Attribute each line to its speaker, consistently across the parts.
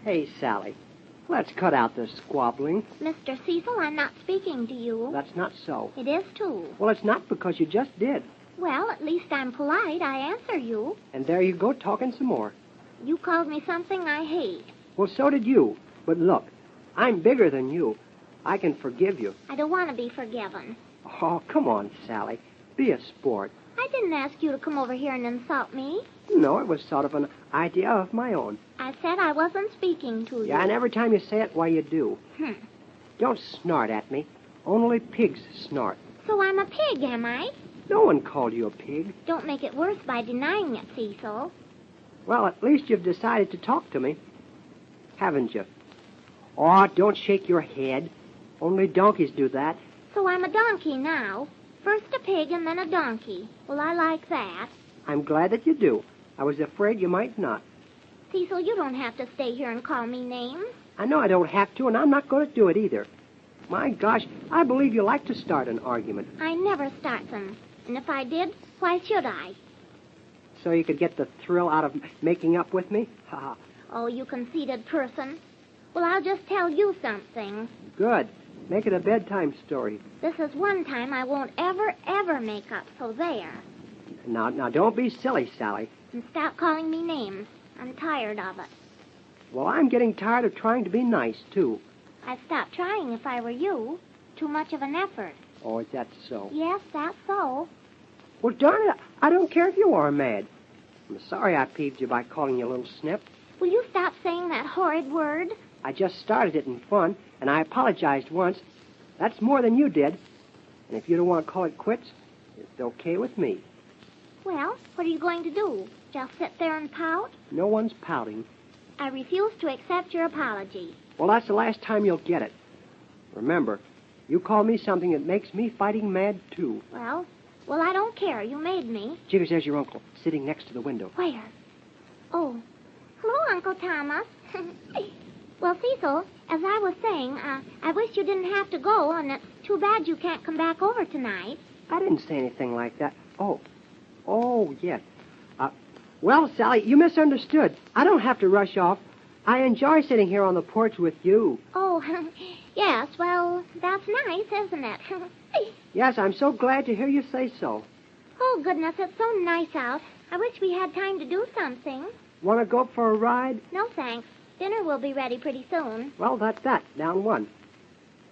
Speaker 1: Hey, Sally, let's cut out this squabbling.
Speaker 2: Mr. Cecil, I'm not speaking to you.
Speaker 1: That's not so.
Speaker 2: It is, too.
Speaker 1: Well, it's not because you just did.
Speaker 2: Well, at least I'm polite. I answer you.
Speaker 1: And there you go talking some more.
Speaker 2: You called me something I hate.
Speaker 1: Well, so did you. But look, I'm bigger than you. I can forgive you.
Speaker 2: I don't want to be forgiven.
Speaker 1: Oh, come on, Sally. Be a sport.
Speaker 2: I didn't ask you to come over here and insult me.
Speaker 1: No, it was sort of an idea of my own.
Speaker 2: I said I wasn't speaking to you.
Speaker 1: Yeah, and every time you say it, why, you do. Don't snort at me. Only pigs snort.
Speaker 2: So I'm a pig, am I?
Speaker 1: No one called you a pig.
Speaker 2: Don't make it worse by denying it, Cecil.
Speaker 1: Well, at least you've decided to talk to me. Haven't you? Oh, don't shake your head. Only donkeys do that.
Speaker 2: So I'm a donkey now. First a pig and then a donkey. Well, I like that.
Speaker 1: I'm glad that you do. I was afraid you might not.
Speaker 2: Cecil, you don't have to stay here and call me names.
Speaker 1: I know I don't have to, and I'm not going to do it either. My gosh, I believe you like to start an argument.
Speaker 2: I never start them. And if I did, why should I?
Speaker 1: So you could get the thrill out of making up with me? Ha.
Speaker 2: Oh, you conceited person. Well, I'll just tell you something.
Speaker 1: Good. Make it a bedtime story.
Speaker 2: This is one time I won't ever make up, so there.
Speaker 1: Now, don't be silly, Sally.
Speaker 2: And stop calling me names. I'm tired of it.
Speaker 1: Well, I'm getting tired of trying to be nice, too.
Speaker 2: I'd stop trying if I were you. Too much of an effort.
Speaker 1: Oh, is that so?
Speaker 2: Yes, that's so.
Speaker 1: Well, darn it, I don't care if you are mad. I'm sorry I peeved you by calling you a little snip.
Speaker 2: Will you stop saying that horrid word?
Speaker 1: I just started it in fun, and I apologized once. That's more than you did. And if you don't want to call it quits, it's okay with me.
Speaker 2: Well, what are you going to do? Just sit there and pout?
Speaker 1: No one's pouting.
Speaker 2: I refuse to accept your apology.
Speaker 1: Well, that's the last time you'll get it. Remember, you call me something that makes me fighting mad, too.
Speaker 2: Well, I don't care. You made me.
Speaker 1: Jiggers, there's your uncle, sitting next to the window.
Speaker 2: Where? Oh. Hello, Uncle Thomas. Well, Cecil, as I was saying, I wish you didn't have to go, and it's too bad you can't come back over tonight.
Speaker 1: I didn't say anything like that. Oh, yes. Well, Sally, you misunderstood. I don't have to rush off. I enjoy sitting here on the porch with you.
Speaker 2: Oh, yes, well, that's nice, isn't it?
Speaker 1: Yes, I'm so glad to hear you say so.
Speaker 2: Oh, goodness, it's so nice out. I wish we had time to do something.
Speaker 1: Want to go for a ride?
Speaker 2: No, thanks. Dinner will be ready pretty soon.
Speaker 1: Well, that's that. Down one.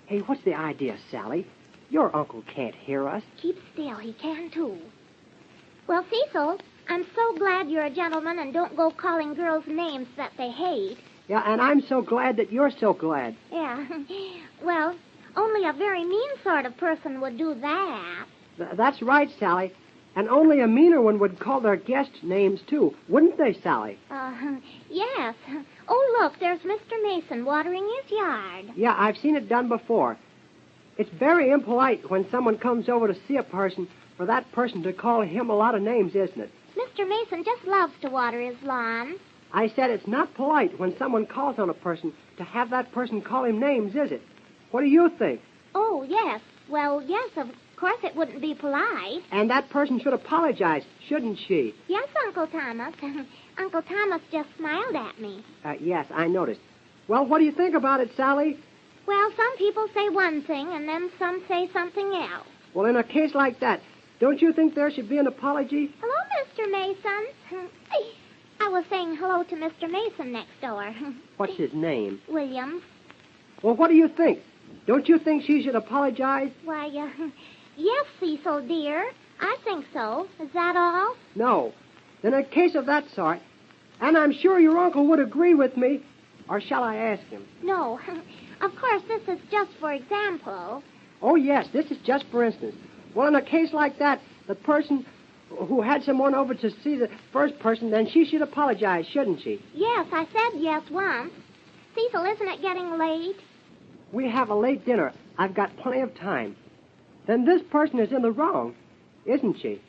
Speaker 1: Hey, what's the idea, Sally? Your uncle can't hear us.
Speaker 2: Keep still. He can, too. Well, Cecil, I'm so glad you're a gentleman and don't go calling girls names that they hate.
Speaker 1: Yeah, and I'm so glad that you're so glad.
Speaker 2: Yeah. Well, only a very mean sort of person would do that.
Speaker 1: That's right, Sally. And only a meaner one would call their guests names, too. Wouldn't they, Sally?
Speaker 2: Yes. Oh, look, there's Mr. Mason watering his yard.
Speaker 1: Yeah, I've seen it done before. It's very impolite when someone comes over to see a person for that person to call him a lot of names, isn't it?
Speaker 2: Mr. Mason just loves to water his lawn.
Speaker 1: I said it's not polite when someone calls on a person to have that person call him names, is it? What do you think?
Speaker 2: Oh, yes. Well, yes, of course it wouldn't be polite.
Speaker 1: And that person should apologize, shouldn't she?
Speaker 2: Yes, Uncle Thomas. Uncle Thomas just smiled at me.
Speaker 1: Yes, I noticed. Well, what do you think about it, Sally?
Speaker 2: Well, some people say one thing, and then some say something else.
Speaker 1: Well, in a case like that, don't you think there should be an apology?
Speaker 2: Hello, Mr. Mason. I was saying hello to Mr. Mason next door.
Speaker 1: What's his name?
Speaker 2: Williams.
Speaker 1: Well, what do you think? Don't you think she should apologize?
Speaker 2: Why, yes, Cecil, dear. I think so. Is that all?
Speaker 1: No. In a case of that sort, and I'm sure your uncle would agree with me, or shall I ask him?
Speaker 2: No. Of course, this is just for example.
Speaker 1: Oh, yes, this is just for instance. Well, in a case like that, the person who had someone over to see the first person, then she should apologize, shouldn't she?
Speaker 2: Yes, I said yes once. Cecil, isn't it getting late?
Speaker 1: We have a late dinner. I've got plenty of time. Then this person is in the wrong, isn't she?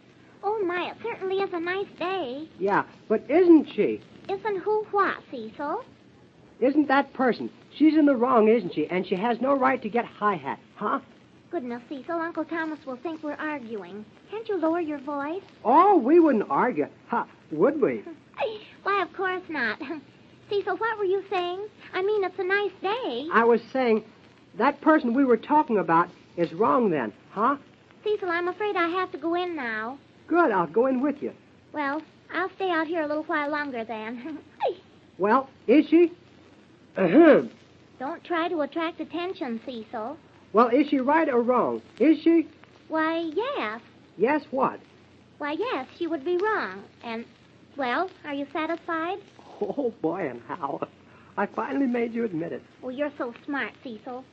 Speaker 2: Oh, my, it certainly is a nice day.
Speaker 1: Yeah, but isn't she?
Speaker 2: Isn't who what, Cecil?
Speaker 1: Isn't that person? She's in the wrong, isn't she? And she has no right to get hi-hat, huh?
Speaker 2: Goodness, Cecil, Uncle Thomas will think we're arguing. Can't you lower your voice?
Speaker 1: Oh, we wouldn't argue. Ha, would we?
Speaker 2: Why, of course not. Cecil, what were you saying? I mean, it's a nice day.
Speaker 1: I was saying, that person we were talking about is wrong then, huh?
Speaker 2: Cecil, I'm afraid I have to go in now.
Speaker 1: Good, I'll go in with you.
Speaker 2: Well, I'll stay out here a little while longer then.
Speaker 1: Well, is she? Ahem.
Speaker 2: Don't try to attract attention, Cecil.
Speaker 1: Well, is she right or wrong? Is she?
Speaker 2: Why, yes.
Speaker 1: Yes, what?
Speaker 2: Why, yes, she would be wrong. And, well, are you satisfied?
Speaker 1: Oh, boy, and how. I finally made you admit it.
Speaker 2: Oh, you're so smart, Cecil.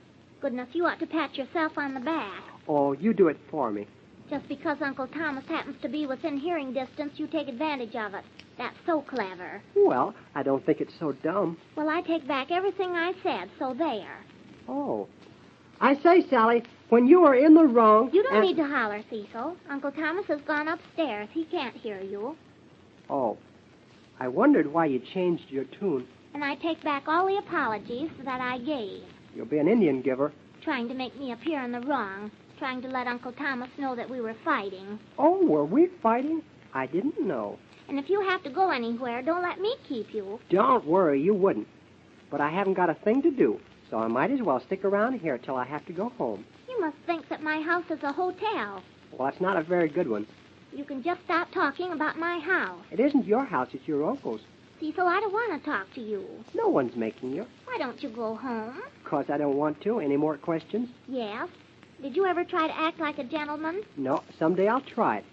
Speaker 2: Goodness, you ought to pat yourself on the back.
Speaker 1: Oh, you do it for me.
Speaker 2: Just because Uncle Thomas happens to be within hearing distance, you take advantage of it. That's so clever.
Speaker 1: Well, I don't think it's so dumb.
Speaker 2: Well, I take back everything I said, so there.
Speaker 1: Oh. I say, Sally, when you are in the wrong...
Speaker 2: You don't need to holler, Cecil. Uncle Thomas has gone upstairs. He can't hear you.
Speaker 1: Oh. I wondered why you changed your tune.
Speaker 2: And I take back all the apologies that I gave.
Speaker 1: You'll be an Indian giver.
Speaker 2: Trying to make me appear in the wrong. Trying to let Uncle Thomas know that we were fighting.
Speaker 1: Oh, were we fighting? I didn't know.
Speaker 2: And if you have to go anywhere, don't let me keep you.
Speaker 1: Don't worry, you wouldn't. But I haven't got a thing to do, so I might as well stick around here till I have to go home.
Speaker 2: You must think that my house is a hotel.
Speaker 1: Well, that's not a very good one.
Speaker 2: You can just stop talking about my house.
Speaker 1: It isn't your house, it's your uncle's.
Speaker 2: Cecil, I don't want to talk to you.
Speaker 1: No one's making you.
Speaker 2: Why don't you go home?
Speaker 1: 'Cause I don't want to. Any more questions?
Speaker 2: Yes. Did you ever try to act like a gentleman?
Speaker 1: No, someday I'll try it.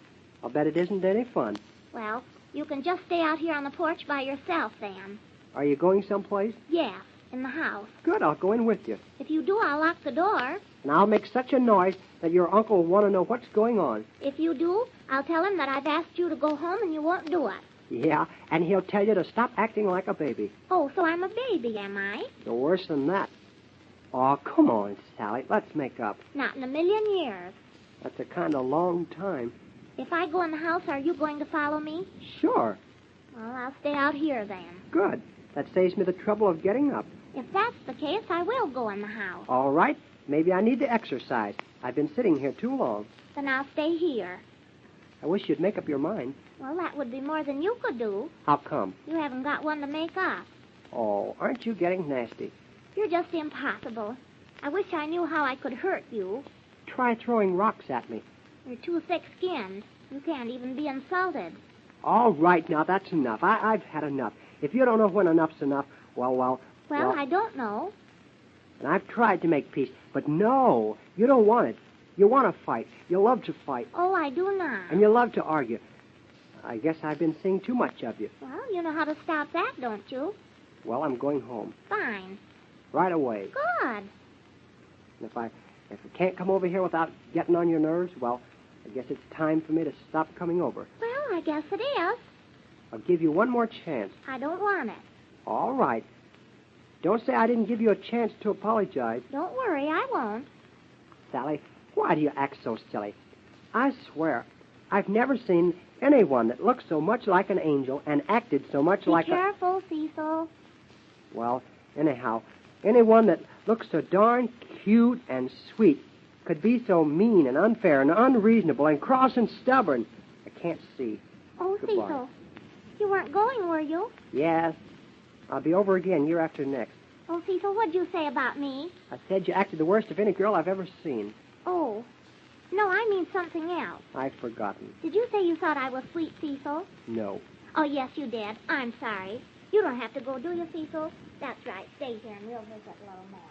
Speaker 1: I'll bet it isn't any fun.
Speaker 2: Well, you can just stay out here on the porch by yourself then.
Speaker 1: Are you going someplace?
Speaker 2: Yes, in the house.
Speaker 1: Good, I'll go in with you.
Speaker 2: If you do, I'll lock the door.
Speaker 1: And I'll make such a noise that your uncle will want to know what's going on.
Speaker 2: If you do, I'll tell him that I've asked you to go home and you won't do it.
Speaker 1: Yeah, and he'll tell you to stop acting like a baby.
Speaker 2: Oh, so I'm a baby, am I?
Speaker 1: No worse than that. Oh, come on, Sally. Let's make up.
Speaker 2: Not in a million years.
Speaker 1: That's a kind of long time.
Speaker 2: If I go in the house, are you going to follow me?
Speaker 1: Sure.
Speaker 2: Well, I'll stay out here then.
Speaker 1: Good. That saves me the trouble of getting up.
Speaker 2: If that's the case, I will go in the house.
Speaker 1: All right. Maybe I need to exercise. I've been sitting here too long.
Speaker 2: Then I'll stay here.
Speaker 1: I wish you'd make up your mind.
Speaker 2: Well, that would be more than you could do.
Speaker 1: How come?
Speaker 2: You haven't got one to make up.
Speaker 1: Oh, aren't you getting nasty?
Speaker 2: You're just impossible. I wish I knew how I could hurt you.
Speaker 1: Try throwing rocks at me.
Speaker 2: You're too thick-skinned. You can't even be insulted.
Speaker 1: All right, now, that's enough. I've had enough. If you don't know when enough's enough, well...
Speaker 2: Well, I don't know.
Speaker 1: And I've tried to make peace, but no, you don't want it. You want to fight. You love to fight.
Speaker 2: Oh, I do not.
Speaker 1: And you love to argue. I guess I've been seeing too much of you.
Speaker 2: Well, you know how to stop that, don't you?
Speaker 1: Well, I'm going home.
Speaker 2: Fine.
Speaker 1: Right away.
Speaker 2: Good.
Speaker 1: And if I can't come over here without getting on your nerves, well, I guess it's time for me to stop coming over.
Speaker 2: Well, I guess it is.
Speaker 1: I'll give you one more chance.
Speaker 2: I don't want it.
Speaker 1: All right. Don't say I didn't give you a chance to apologize.
Speaker 2: Don't worry, I won't.
Speaker 1: Sally, why do you act so silly? I swear, I've never seen anyone that looked so much like an angel and acted so much like
Speaker 2: Be careful, Cecil.
Speaker 1: Well, anyhow, anyone that looks so darn cute and sweet could be so mean and unfair and unreasonable and cross and stubborn. I can't see.
Speaker 2: Oh,
Speaker 1: Goodbye.
Speaker 2: Cecil, you weren't going, were you?
Speaker 1: Yes. I'll be over again year after next.
Speaker 2: Oh, Cecil, what'd you say about me?
Speaker 1: I said you acted the worst of any girl I've ever seen.
Speaker 2: Oh. No, I mean something else.
Speaker 1: I've forgotten.
Speaker 2: Did you say you thought I was sweet, Cecil?
Speaker 1: No.
Speaker 2: Oh, yes, you did. I'm sorry. You don't have to go, do you, Cecil? That's right. Stay here and we'll visit a little more.